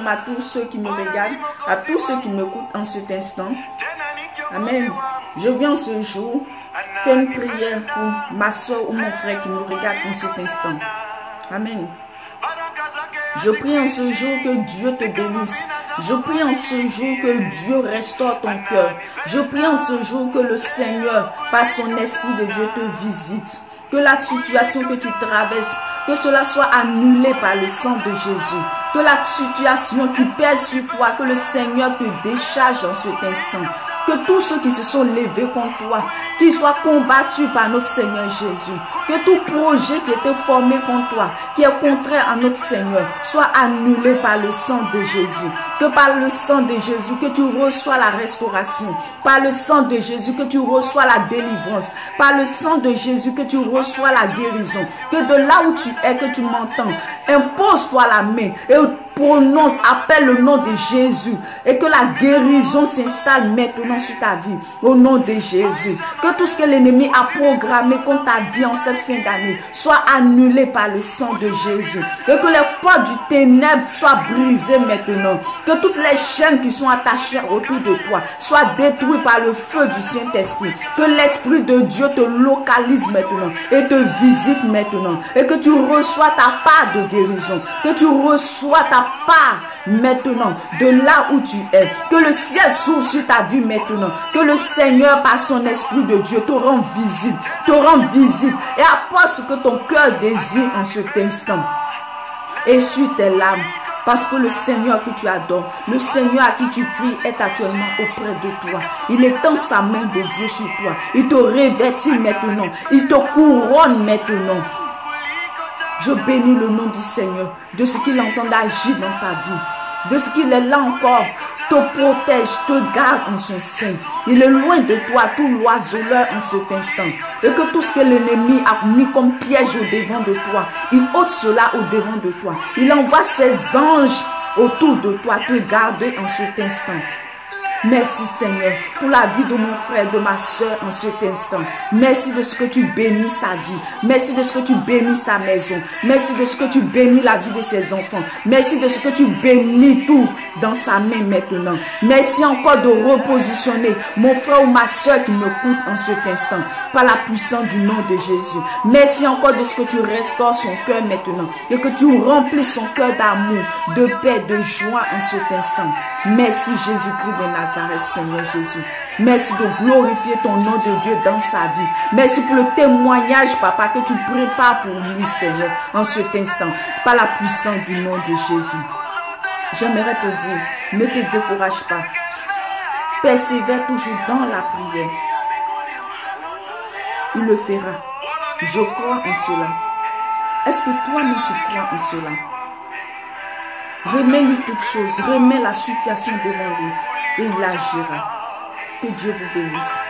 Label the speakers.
Speaker 1: shalom à tous ceux qui me regardent, à tous ceux qui m'écoutent en cet instant. Amen. Je viens ce jour faire une prière pour ma soeur ou mon frère qui me regarde en cet instant. Amen. Je prie en ce jour que Dieu te bénisse. Je prie en ce jour que Dieu restaure ton cœur. Je prie en ce jour que le Seigneur, par son Esprit de Dieu, te visite. Que la situation que tu traverses, que cela soit annulé par le sang de Jésus. Que la situation qui pèse sur toi, que le Seigneur te décharge en cet instant. Que tous ceux qui se sont levés contre toi, qu'ils soient combattus par notre Seigneur Jésus. Que tout projet qui était formé contre toi, qui est contraire à notre Seigneur, soit annulé par le sang de Jésus. Que par le sang de Jésus, que tu reçois la restauration. Par le sang de Jésus, que tu reçois la délivrance. Par le sang de Jésus, que tu reçois la guérison. Que de là où tu es, que tu m'entends, impose-toi la main et prononce, appelle le nom de Jésus et que la guérison s'installe maintenant sur ta vie au nom de Jésus. Que tout ce que l'ennemi a programmé contre ta vie en cette fin d'année soit annulé par le sang de Jésus et que les portes du ténèbre soient brisées maintenant. Que toutes les chaînes qui sont attachées autour de toi soient détruites par le feu du Saint-Esprit. Que l'Esprit de Dieu te localise maintenant et te visite maintenant et que tu reçois ta part de guérison, que tu reçois ta part maintenant de là où tu es. Que le ciel s'ouvre sur ta vie maintenant. Que le Seigneur par son Esprit de Dieu te rend visite et apporte ce que ton cœur désire en cet instant. Essuie tes larmes. Parce que le Seigneur que tu adores, le Seigneur à qui tu pries est actuellement auprès de toi. Il étend sa main de Dieu sur toi. Il te revêtit maintenant. Il te couronne maintenant. Je bénis le nom du Seigneur, de ce qu'il entend d'agir dans ta vie, de ce qu'il est là encore, te protège, te garde en son sein. Il est loin de toi, tout l'oiseleur en cet instant. Et que tout ce que l'ennemi a mis comme piège au devant de toi, il ôte cela au devant de toi. Il envoie ses anges autour de toi, te garder en cet instant. Merci Seigneur pour la vie de mon frère, de ma soeur en cet instant. Merci de ce que tu bénis sa vie. Merci de ce que tu bénis sa maison. Merci de ce que tu bénis la vie de ses enfants. Merci de ce que tu bénis tout dans sa main maintenant. Merci encore de repositionner mon frère ou ma soeur qui m'écoute en cet instant par la puissance du nom de Jésus. Merci encore de ce que tu restaures son cœur maintenant et que tu remplis son cœur d'amour, de paix, de joie en cet instant. Merci Jésus-Christ de Nazareth, Seigneur Jésus. Merci de glorifier ton nom de Dieu dans sa vie. Merci pour le témoignage, Papa, que tu prépares pour lui, Seigneur, en cet instant, par la puissance du nom de Jésus. J'aimerais te dire, ne te décourage pas. Persévère toujours dans la prière. Il le fera. Je crois en cela. Est-ce que toi-même tu crois en cela? Remets-lui toutes choses, remets la situation devant lui et il agira. Que Dieu vous bénisse.